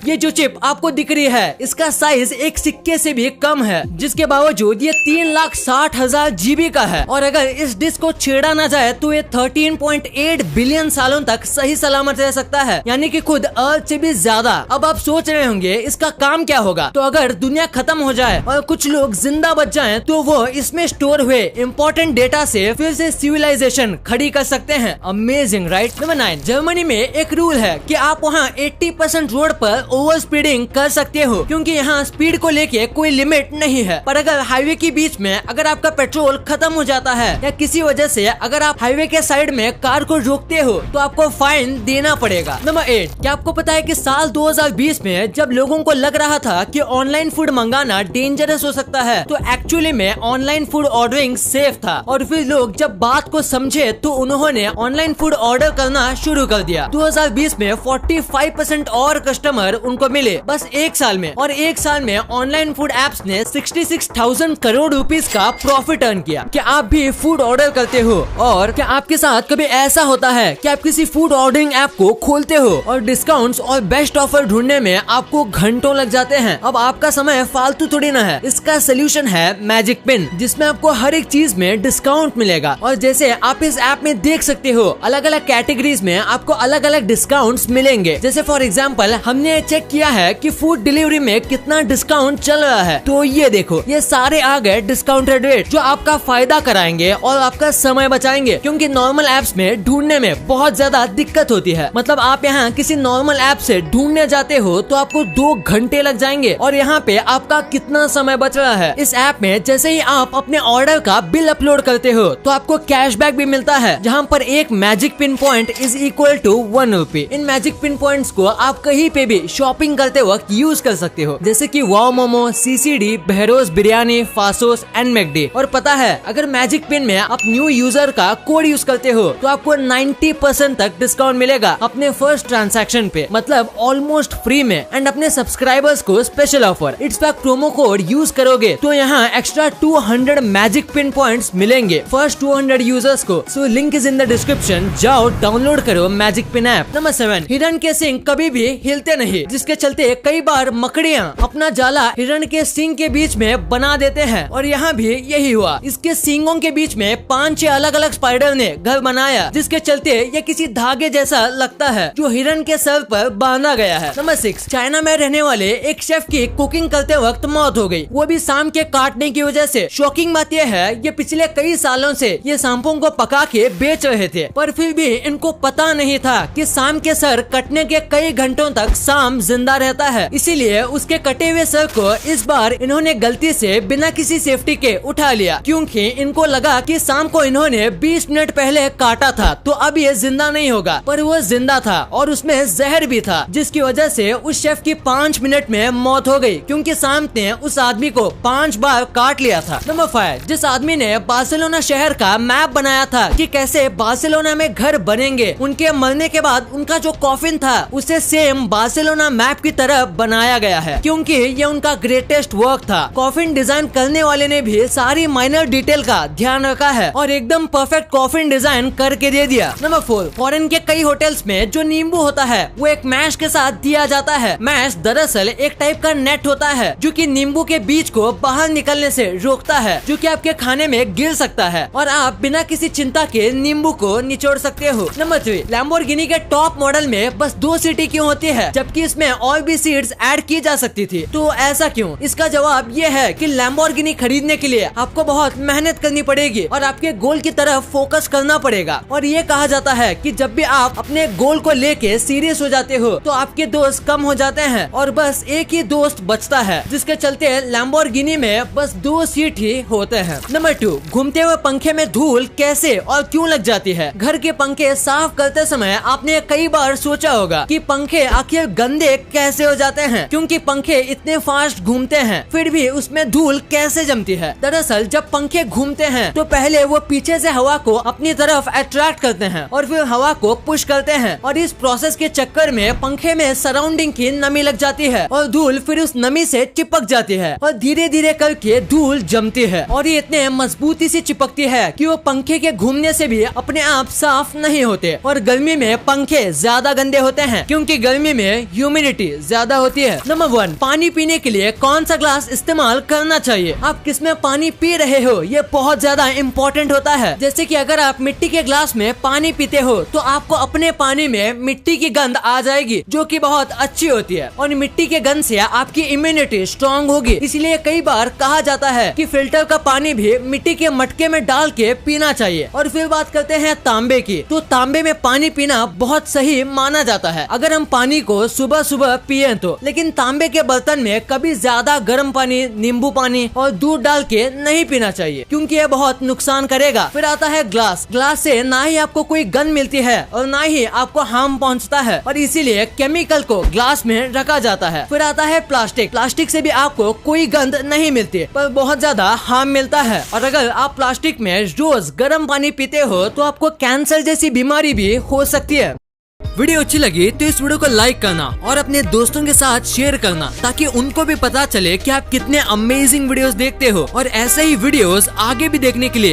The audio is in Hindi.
ये जो चिप आपको दिख रही है इसका साइज एक सिक्के से भी कम है, जिसके बावजूद ये 3,60,000 GB का है। और अगर इस डिस्क को छेड़ा ना जाए तो ये 13.8 बिलियन सालों तक सही सलामत रह सकता है, यानी कि खुद अर्थ से भी ज्यादा। अब आप सोच रहे होंगे इसका काम क्या होगा। तो अगर दुनिया खत्म हो जाए और कुछ लोग जिंदा बच जाएं, तो वो इसमें स्टोर हुए इम्पोर्टेंट डेटा से फिर से सिविलाइजेशन खड़ी कर सकते हैं। Amazing right. नंबर 9, जर्मनी में एक रूल है कि आप वहाँ 80% रोड पर ओवर स्पीडिंग कर सकते हो, क्योंकि यहाँ स्पीड को लेके कोई लिमिट नहीं है। पर अगर हाईवे के बीच में अगर आपका पेट्रोल खत्म हो जाता है या किसी वजह से अगर आप हाईवे के साइड में कार को रोकते हो तो आपको फाइन देना पड़ेगा। नंबर 8, क्या आपको पता है कि साल 2020 में जब लोगों को लग रहा था कि ऑनलाइन फूड मंगाना डेंजरस हो सकता है, तो एक्चुअली में ऑनलाइन फूड ऑर्डरिंग सेफ था। और फिर लोग जब बात को समझे तो उन्होंने ऑनलाइन फूड ऑर्डर करना शुरू कर दिया। 2020 में 45% और कस्टमर उनको मिले बस एक साल में। और एक साल में ऑनलाइन फूड एप्स ने 66,000 करोड़ रुपीस का प्रॉफिट अर्न किया। क्या आप भी फूड ऑर्डर करते हो? और क्या आपके साथ कभी ऐसा होता है कि आप किसी फूड ऑर्डरिंग ऐप को खोलते हो और डिस्काउंट्स और बेस्ट ऑफर ढूंढने में आपको घंटों लग जाते हैं? अब आपका समय फालतू थोड़ी ना है। इसका सोल्यूशन है मैजिक पिन, जिसमें आपको हर एक चीज में डिस्काउंट मिलेगा। और जैसे आप इस ऐप में देख सकते हो, अलग अलग कैटेगरीज में आपको अलग अलग डिस्काउंट्स मिलेंगे। जैसे फॉर एग्जांपल हमने चेक किया है कि फूड डिलीवरी में कितना डिस्काउंट चल रहा है, तो ये देखो ये सारे आ गए डिस्काउंटेड रेट, जो आपका फायदा कराएंगे और आपका समय बचाएंगे। क्योंकि नॉर्मल एप्स में ढूंढने में बहुत ज्यादा दिक्कत होती है। मतलब आप यहाँ किसी नॉर्मल ऐप से ढूंढने जाते हो तो आपको 2 घंटे लग जाएंगे, और यहाँ पे आपका कितना समय बच रहा है। इस ऐप में जैसे ही आप अपने ऑर्डर का बिल अपलोड करते हो तो आपको कैशबैक भी मिलता है, जहाँ पर एक magic pin point is equal to 1 rupee. इन मैजिक पिन पॉइंट्स को आप कहीं पे भी शॉपिंग करते वक्त यूज कर सकते हो, जैसे कि wow momo, CCD, Behroz biryani, Faasos and McD. और पता है अगर मैजिक पिन में आप न्यू यूजर का कोड यूज करते हो तो आपको 90% तक डिस्काउंट मिलेगा अपने फर्स्ट ट्रांजैक्शन पे, मतलब ऑलमोस्ट फ्री में। एंड अपने सब्सक्राइबर्स को special offer, it's pack promo code use करोगे तो यहाँ एक्स्ट्रा 200 मैजिक पिन पॉइंट्स मिलेंगे फर्स्ट 200 यूजर्स को। So link is in the description, जाओ डाउनलोड करो मैजिक पिन ऐप। नंबर 7, हिरन के सिंग कभी भी हिलते नहीं, जिसके चलते कई बार मकड़ियाँ अपना जाला हिरन के सिंग के बीच में बना देते हैं। और यहाँ भी यही हुआ। इसके सींगों के बीच में 5-6 अलग अलग स्पाइडर ने घर बनाया, जिसके चलते ये किसी धागे जैसा लगता है जो हिरन के सर पर बांधा गया है। नंबर 6, चाइना में रहने वाले एक शेफ की कुकिंग करते वक्त मौत हो गई, वो भी सांप के काटने की वजह से। शॉकिंग बात यह है ये पिछले कई सालों से ये सांपों को पका के बेच रहे थे, पर फिर भी इनको पता नहीं था कि सांप के सर कटने के कई घंटों तक सांप जिंदा रहता है। इसीलिए उसके कटे हुए सर को इस बार इन्होंने गलती से बिना किसी सेफ्टी के उठा लिया, क्योंकि इनको लगा कि सांप को इन्होंने 20 मिनट पहले काटा था तो अब ये जिंदा नहीं होगा। पर वो जिंदा था और उसमें जहर भी था, जिसकी वजह से उस शेफ की 5 मिनट में मौत हो गई, क्योंकि सांप ने उस आदमी को 5 बार काट लिया था। नंबर 5, जिस आदमी ने बार्सिलोना शहर का मैप बनाया था कि कैसे बार्सिलोना में घर बनेंगे, उनके मरने के बाद उनका जो कॉफिन था उसे सेम बार्सिलोना मैप की तरह बनाया गया है, क्योंकि ये उनका ग्रेटेस्ट वर्क था। कॉफिन डिजाइन करने वाले ने भी सारी माइनर डिटेल का ध्यान रखा है और एकदम परफेक्ट कॉफिन डिजाइन करके दे दिया। नंबर 4, फॉरेन के कई होटल्स में जो नींबू होता है वो एक मैश के साथ दिया जाता है। मैश दरअसल एक टाइप का नेट होता है जो कि नींबू के बीज को बाहर निकलने से रोकता है, जो कि आपके खाने में गिर सकता है और आप बिना किसी चिंता के नींबू को निचोड़ सकते हो। नंबर 3, लैम्बोर्गिनी के टॉप मॉडल में बस 2 सीटें क्यों होती है, जबकि इसमें और भी सीट्स ऐड की जा सकती थी? तो ऐसा क्यों? इसका जवाब ये है कि लैम्बोर्गिनी खरीदने के लिए आपको बहुत मेहनत करनी पड़ेगी और आपके गोल की तरफ फोकस करना पड़ेगा। और ये कहा जाता है कि जब भी आप अपने गोल को लेके सीरियस हो जाते हो तो आपके दोस्त कम हो जाते हैं और बस एक ही दोस्त बचता है, जिसके चलते लैम्बोर्गिनी में बस 2 सीट ही होते हैं। नंबर 2, घूमते हुए पंखे में धूल कैसे और क्यों लग जाती है? घर के पंखे साफ करते समय आपने कई बार सोचा होगा कि पंखे आखिर गंदे कैसे हो जाते हैं, क्योंकि पंखे इतने फास्ट घूमते हैं फिर भी उसमें धूल कैसे जमती है। दरअसल जब पंखे घूमते हैं तो पहले वो पीछे से हवा को अपनी तरफ अट्रैक्ट करते हैं और फिर हवा को पुश करते हैं, और इस प्रोसेस के चक्कर में पंखे में सराउंडिंग की नमी लग जाती है और धूल फिर उस नमी से चिपक जाती है और धीरे धीरे करके धूल जमती है, और ये इतने मजबूती से चिपकती है कि वो पंखे के घूमने से भी अपने आप साफ नहीं होते। और गर्मी में पंखे ज्यादा गंदे होते हैं, क्योंकि गर्मी में ह्यूमिडिटी ज्यादा होती है। नंबर 1, पानी पीने के लिए कौन सा ग्लास इस्तेमाल करना चाहिए। आप किसमें पानी पी रहे हो ये बहुत ज्यादा इम्पोर्टेंट होता है। जैसे कि अगर आप मिट्टी के ग्लास में पानी पीते हो तो आपको अपने पानी में मिट्टी की गंध आ जाएगी, जो कि बहुत अच्छी होती है, और मिट्टी के गंध से आपकी इम्यूनिटी स्ट्रॉन्ग होगी। इसलिए कई बार कहा जाता है कि फिल्टर का पानी भी मिट्टी के मटके में डाल के पीना चाहिए। और फिर बात करते हैं तांबे की, तो तांबे में पानी पीना बहुत सही माना जाता है अगर हम पानी को सुबह सुबह पिए तो। लेकिन तांबे के बर्तन में कभी ज्यादा गर्म पानी, नींबू पानी और दूध डाल के नहीं पीना चाहिए, क्योंकि यह बहुत नुकसान करेगा। फिर आता है ग्लास। ग्लास से ना ही आपको कोई गंध मिलती है और ना ही आपको हार्म पहुंचता है, और इसीलिए केमिकल को ग्लास में रखा जाता है। फिर आता है प्लास्टिक। प्लास्टिक से भी आपको कोई गंध नहीं मिलती पर बहुत ज्यादा हार्म मिलता है, और अगर आप प्लास्टिक में रोज गर्म पानी पीते हो तो आपको कैंसर जैसी बीमारी भी हो सकती है। वीडियो अच्छी लगी तो इस वीडियो को लाइक करना और अपने दोस्तों के साथ शेयर करना, ताकि उनको भी पता चले कि आप कितने अमेजिंग वीडियोस देखते हो, और ऐसे ही वीडियोस आगे भी देखने के लिए